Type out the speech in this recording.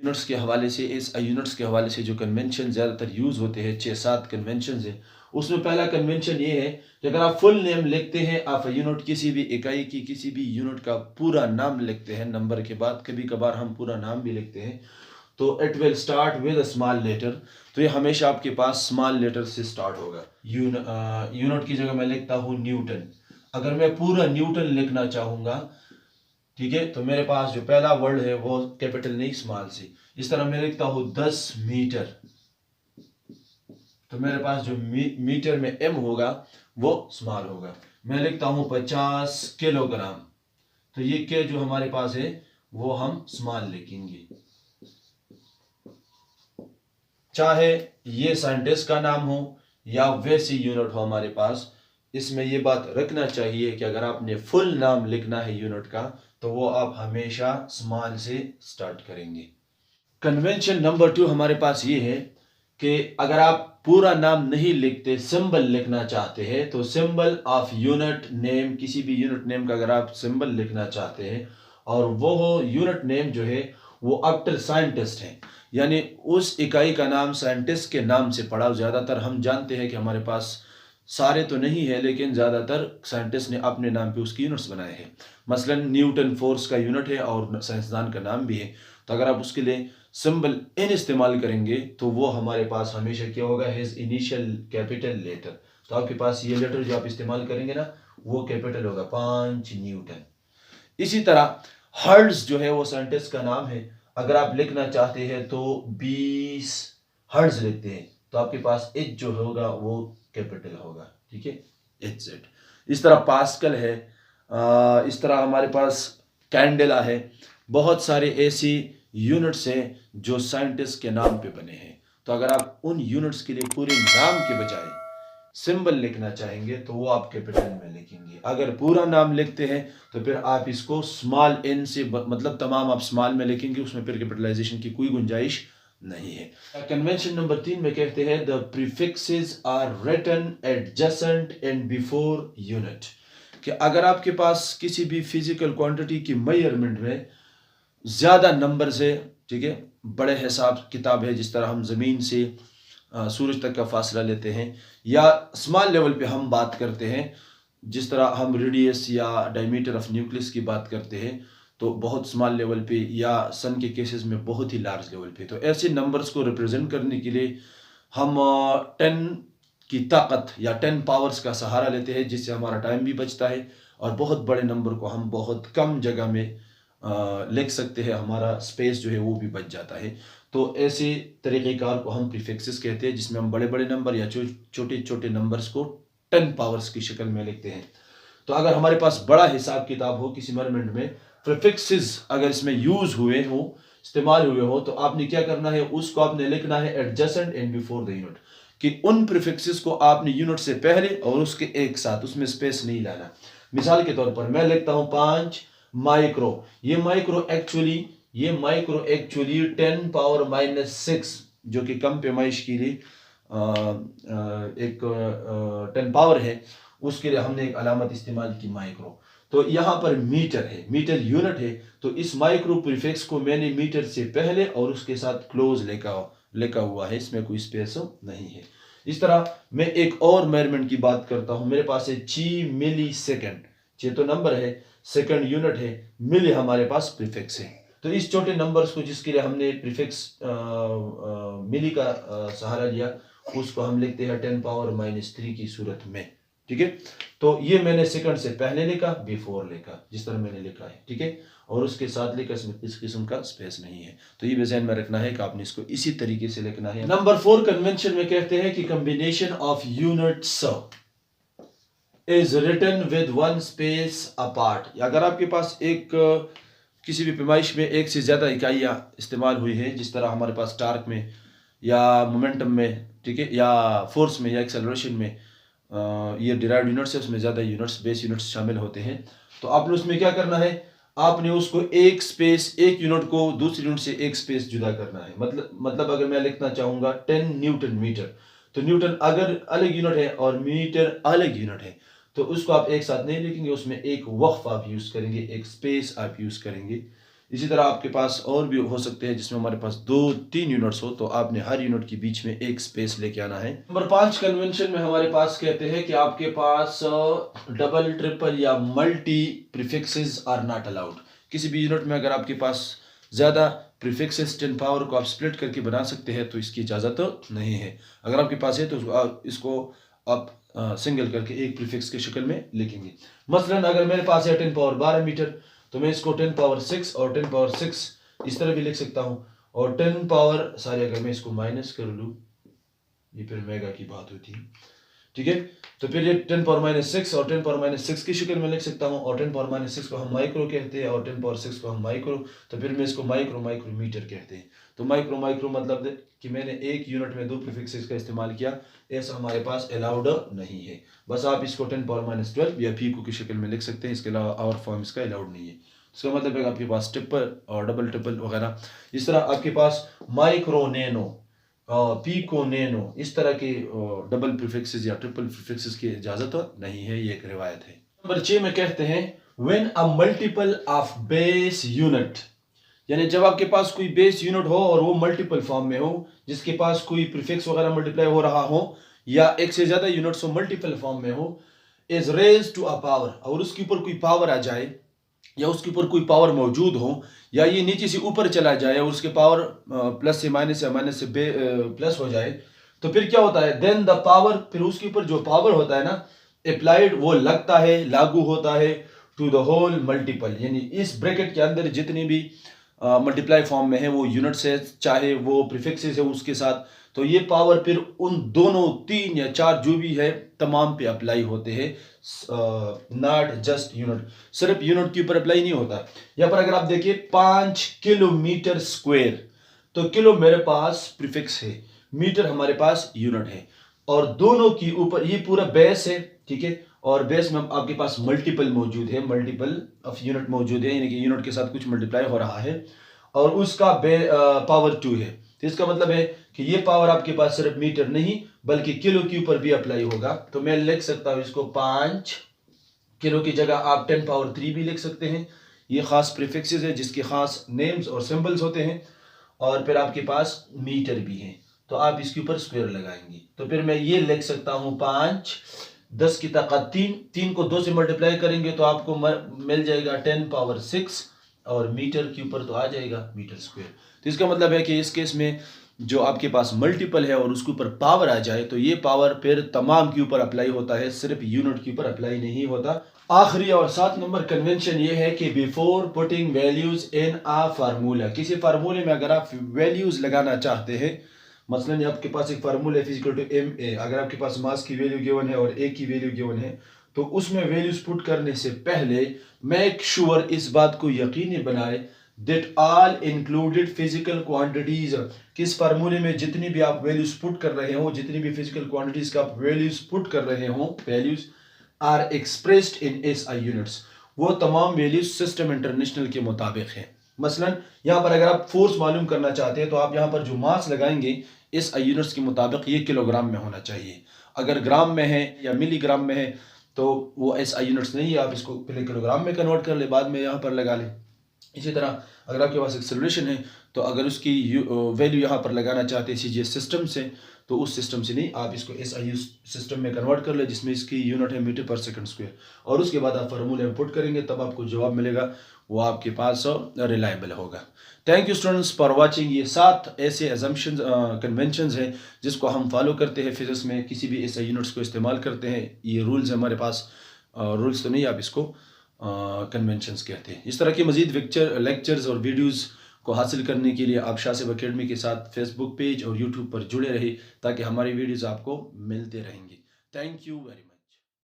Units के हवाले से यूनिट्स के हवाले से जो कन्वेंशन ज़्यादातर यूज़ होते हैं, 6-7 कन्वेंशन हैं, उसमें पहला कन्वेंशन ये है कि अगर आप फुल नेम लिखते हैं ऑफ यूनिट, किसी भी इकाई की किसी भी यूनिट का पूरा नाम लिखते हैं नंबर के बाद, कभी कभार हम पूरा नाम भी लिखते हैं, तो it will start with a small letter. तो ये हमेशा आपके पास स्मॉल लेटर से स्टार्ट होगा। यूनिट की जगह मैं लिखता हूँ न्यूटन। अगर मैं पूरा न्यूटन लिखना चाहूँगा, ठीक है, तो मेरे पास जो पहला वर्ड है वो कैपिटल नहीं स्मॉल से। इस तरह मैं लिखता हूँ 10 मीटर, तो मेरे पास जो मीटर में एम होगा वो स्मॉल होगा। मैं लिखता हूँ 50 किलोग्राम, तो ये के जो हमारे पास है वो हम स्मॉल लिखेंगे। चाहे ये साइंटिस्ट का नाम हो या वैसी यूनिट हो हमारे पास, इसमें ये बात रखना चाहिए कि अगर आपने फुल नाम लिखना है यूनिट का तो वो आप हमेशा स्मॉल से स्टार्ट करेंगे। कन्वेंशन नंबर 2 हमारे पास ये है कि अगर आप पूरा नाम नहीं लिखते, सिंबल लिखना चाहते हैं, तो सिंबल ऑफ यूनिट नेम, किसी भी यूनिट नेम का अगर आप सिंबल लिखना चाहते हैं और वो यूनिट नेम जो है वो आफ्टर साइंटिस्ट है, यानी उस इकाई का नाम साइंटिस्ट के नाम से पड़ा। ज़्यादातर हम जानते हैं कि हमारे पास सारे तो नहीं है लेकिन ज़्यादातर साइंटिस्ट ने अपने नाम पे उसकी यूनिट्स बनाए हैं। मसलन न्यूटन फोर्स का यूनिट है और साइंसदान का नाम भी है, तो अगर आप उसके लिए सिंबल एन इस्तेमाल करेंगे तो वो हमारे पास हमेशा क्या होगा, हिज इनिशियल कैपिटल लेटर। तो आपके पास ये लेटर जो आप इस्तेमाल करेंगे ना वो कैपिटल होगा, 5 न्यूटन। इसी तरह हर्ट्ज जो है वो साइंटिस्ट का नाम है, अगर आप लिखना चाहते हैं तो 20 हर्ट्ज लिखते हैं, तो आपके पास एच जो होगा वो कैपिटल होगा, ठीक है, एच जेड। इस तरह पास्कल है, इस तरह हमारे पास कैंडेला है। बहुत सारे ऐसी यूनिट्स हैं जो साइंटिस्ट के नाम पे बने हैं। तो अगर आप उन यूनिट्स के लिए पूरे नाम के बजाय सिंबल लिखना चाहेंगे तो वो आप कैपिटल में लिखेंगे। अगर पूरा नाम लिखते हैं तो फिर आप इसको स्मॉल एन से, मतलब तमाम आप स्मॉल में लिखेंगे, उसमें फिर कैपिटलाइजेशन की कोई गुंजाइश नहीं है। कन्वेंशन नंबर 3 में कहते हैं the prefixes are written adjacent and before unit, कि अगर आपके पास किसी भी फिजिकल क्वांटिटी की मेजरमेंट में ज़्यादा नंबर से, ठीक है, बड़े हिसाब किताब है, जिस तरह हम ज़मीन से सूरज तक का फासला लेते हैं, या स्मॉल लेवल पे हम बात करते हैं, जिस तरह हम रेडियस या डायमीटर ऑफ न्यूक्लियस की बात करते हैं, तो बहुत स्मॉल लेवल पे, या सन के केसेस में बहुत ही लार्ज लेवल पे। तो ऐसे नंबर्स को रिप्रेजेंट करने के लिए हम 10 की ताकत या 10 पावर्स का सहारा लेते हैं, जिससे हमारा टाइम भी बचता है और बहुत बड़े नंबर को हम बहुत कम जगह में लिख सकते हैं, हमारा स्पेस जो है वो भी बच जाता है। तो ऐसे तरीक़ेकार को हम प्रीफिक्सेस कहते हैं, जिसमें हम बड़े बड़े नंबर या छोटे छोटे नंबर्स को 10 पावर्स की शक्ल में लिखते हैं। तो अगर हमारे पास बड़ा हिसाब किताब हो किसी मेजरमेंट में, प्रीफिक्सेस अगर इसमें यूज हुए हो, इस्तेमाल हुए हो, तो आपने क्या करना है, उसको आपने लिखना है adjacent and before the unit, कि उन प्रीफिक्सेस को आपने यूनिट से पहले और उसके एक साथ, उसमें स्पेस नहीं लाना। मिसाल के तौर पर मैं लिखता हूँ 5 माइक्रो। ये माइक्रो एक्चुअली 10 पावर माइनस 6, जो कि कम पैमाइश के लिए एक 10 पावर है, उसके लिए हमने एक अलामत इस्तेमाल की माइक्रो। तो यहाँ पर मीटर है, मीटर यूनिट है, तो इस माइक्रो प्रीफिक्स को मैंने मीटर से पहले और उसके साथ क्लोज लिखा हुआ है, इसमें कोई स्पेस नहीं है। इस तरह मैं एक और मेजरमेंट की बात करता हूँ। मेरे पास है 6 मिली सेकेंड, 6 तो नंबर है, सेकंड यूनिट है, मिली हमारे पास प्रीफिक्स है। तो इस छोटे नंबर्स को जिसके लिए हमने प्रीफिक्स मिली का सहारा लिया, उसको हम लिखते हैं 10 पावर माइनस 3 की सूरत में, ठीक है। तो ये मैंने सेकंड से पहले लिखा, बिफोर लिखा, जिस तरह मैंने लिखा है, ठीक है, और उसके साथ लिखा, इसमें इस किस्म का स्पेस नहीं है। तो ये भी ध्यान में रखना है कि आपने इसको इसी तरीके से लिखना है। नंबर 4 कन्वेंशन में कहते हैं कि combination of units is written with one space apart. अगर आपके पास एक किसी भी पैमाइश में एक से ज़्यादा इकाइयाँ इस्तेमाल हुई है, जिस तरह हमारे पास टार्क में या मोमेंटम में, ठीक है, या फोर्स में या एक्सेलरेशन में, ये डिराइव्ड यूनिट्स है, उसमें ज़्यादा यूनिट्स, बेस यूनिट्स शामिल होते हैं। तो आपने उसमें क्या करना है, आपने उसको एक स्पेस, एक यूनिट को दूसरी यूनिट से एक स्पेस जुदा करना है। मतलब अगर मैं लिखना चाहूँगा 10 न्यूटन मीटर, तो न्यूटन अगर अलग यूनिट है और मीटर अलग यूनिट है, तो उसको आप एक साथ नहीं लिखेंगे, उसमें एक वक्फ आप यूज़ करेंगे, एक स्पेस आप यूज़ करेंगे, इसी तरह आपके पास और भी हो सकते हैं जिसमें हमारे पास 2-3 यूनिट्स हो, तो आपने हर यूनिट के बीच में एक स्पेस लेके आना है। नंबर 5 कन्वेंशन में हमारे पास कहते हैं कि आपके पास डबल, ट्रिपल या multi prefixes are not allowed. किसी भी यूनिट में अगर आपके पास ज़्यादा प्रीफिक्सेस 10 पावर को आप स्प्लिट करके बना सकते हैं तो इसकी इजाज़त नहीं है। अगर आपके पास है तो इसको आप सिंगल करके एक प्रीफिक्स की शक्ल में लिखेंगे। मसलन अगर मेरे पास है 10 पावर 12 मीटर, तो मैं इसको 10 पावर 6 और 10 पावर 6 इस तरह भी लिख सकता हूँ। और 10 पावर अगर मैं इसको माइनस कर लूँ, ये फिर मेगा की बात होती है, ठीक है। तो फिर ये 10 पावर माइनस 6 और 10 पावर माइनस 6 की शक्ल में लिख सकता हूँ। और 10 पावर माइनस 6 को हम माइक्रो कहते हैं और 10 पावर 6 को हम माइक्रो, तो फिर मैं इसको माइक्रोमीटर कहते हैं। तो माइक्रो मतलब कि मैंने एक यूनिट में 2 प्रीफिक्सेस का इस्तेमाल किया, ऐसा हमारे पास अलाउड नहीं है। बस आप इसको 10 पावर माइनस 12 या फीको की शक्ल में लिख सकते हैं, इसके अलावा और फॉर्म इसका अलाउड नहीं है। इसका मतलब है कि आपके पास ट्रिपल और डबल ट्रिपल वगैरह, इस तरह आपके पास माइक्रो, नैनो, पीको, नैनो, इस तरह के डबल प्रीफिक्सेस या ट्रिपल प्रीफिक्सेस की इजाजत नहीं है, ये एक रिवायत है। नंबर 6 में कहते हैं when a multiple of base unit, यानी जब आपके पास कोई बेस यूनिट हो और वो मल्टीपल फॉर्म में हो, जिसके पास कोई प्रीफिक्स वगैरह मल्टीप्लाई हो रहा हो या एक से ज्यादा यूनिट्स हो मल्टीपल फॉर्म में हो, is raise to a power, और उसके ऊपर कोई पावर आ जाए या उसके ऊपर कोई पावर मौजूद हो, या ये नीचे से ऊपर चला जाए और उसके पावर प्लस से माइनस या माइनस से प्लस हो जाए, तो फिर क्या होता है, देन द पावर, फिर उसके ऊपर जो पावर होता है ना अप्लाइड, वो लगता है, लागू होता है टू द होल मल्टीपल, यानी इस ब्रैकेट के अंदर जितनी भी मल्टीप्लाई फॉर्म में है वो यूनिट्स है, चाहे वो प्रीफिक्सेस है उसके साथ, तो ये पावर फिर उन दोनों 3 या 4 जो भी है तमाम पे अप्लाई होते हैं, नॉट जस्ट यूनिट, सिर्फ यूनिट के ऊपर अप्लाई नहीं होता। यहाँ पर अगर आप देखिए 5 किलोमीटर स्क्वायर, तो किलो मेरे पास प्रीफिक्स है, मीटर हमारे पास यूनिट है, और दोनों की ऊपर ये पूरा बेस है, ठीक है, और बेस में आपके पास मल्टीपल मौजूद है, मल्टीपल ऑफ यूनिट मौजूद है, यानी कि यूनिट के साथ कुछ मल्टीप्लाई हो रहा है और उसका पावर 2 है। तो इसका मतलब है कि ये पावर आपके पास सिर्फ मीटर नहीं बल्कि किलो के ऊपर भी अप्लाई होगा। तो मैं लिख सकता हूं इसको 5 किलो की जगह आप 10 पावर 3 भी लिख सकते हैं। ये खास प्रीफिक्सेस है जिसके खास नेम्स और सिंबल्स होते हैं, और फिर आपके पास मीटर भी है, तो आप इसके ऊपर स्क्वायर लगाएंगे। तो फिर मैं ये लिख सकता हूं 5 10 की ताकत 3 को 2 से मल्टीप्लाई करेंगे तो आपको मिल जाएगा 10 पावर 6, और मीटर के ऊपर तो आ जाएगा मीटर स्क्वायर। तो इसका मतलब है कि इस केस में जो आपके पास मल्टीपल है और उसके ऊपर पावर आ जाए तो ये पावर फिर तमाम के ऊपर अप्लाई होता है, सिर्फ यूनिट के ऊपर अप्लाई नहीं होता। आखिरी और 7 नंबर कन्वेंशन ये है कि before putting values in a formula, किसी फार्मूले में अगर आप वैल्यूज लगाना चाहते हैं, मसलन आपके पास एक फार्मूला है फिजिकल टू एम ए, अगर आपके पास मास की वैल्यू गिवन है और ए की वैल्यू गिवन है, तो उसमें वैल्यूज पुट करने से पहले मेक श्योर इस बात को यकीनी बनाए that all included physical quantities, किस फार्मूले में जितनी भी आप वैल्यूज पुट कर रहे हो, जितनी भी फिजिकल क्वांटिटीज का आप वैल्यूज पुट कर रहे हो, values are expressed in SI units, वो तमाम वैल्यूज सिस्टम इंटरनेशनल के मुताबिक हैं। मसलन यहाँ पर अगर आप फोर्स मालूम करना चाहते हैं तो आप यहाँ पर जो मास लगाएंगे इस यूनिट्स के मुताबिक ये किलोग्राम में होना चाहिए, अगर ग्राम में है या मिलीग्राम में है तो वो एस आई यूनिट्स नहीं है, आप इसको पहले किलोग्राम में कन्वर्ट कर ले, बाद में यहाँ पर लगा लें। इसी तरह अगर आपके पास एक्सेलरेशन है तो अगर उसकी वैल्यू यहाँ पर लगाना चाहते हैं सीजीएस सिस्टम से, तो उस सिस्टम से नहीं, आप इसको एसआई सिस्टम में कन्वर्ट कर ले जिसमें इसकी यूनिट है मीटर पर सेकंड स्क्वायर, और उसके बाद आप फार्मूले में पुट करेंगे तब आपको जवाब मिलेगा, वो आपके पास रिलायबल होगा। Thank you students for watching. ये 7 ऐसे एजम्पशंस कन्वेंशंस हैं जिसको हम फॉलो करते हैं फिजिक्स में, किसी भी ऐसे यूनिट्स को इस्तेमाल करते हैं, ये रूल्स है हमारे पास, रूल्स तो नहीं, आप इसको कन्वेंशंस कहते हैं। इस तरह के मजीद लेक्चर्स और वीडियोज़ को हासिल करने के लिए आप शासिब अकेडमी के साथ फेसबुक पेज और यूट्यूब पर जुड़े रहे ताकि हमारी वीडियोज़ आपको मिलते रहेंगी। Thank you very much.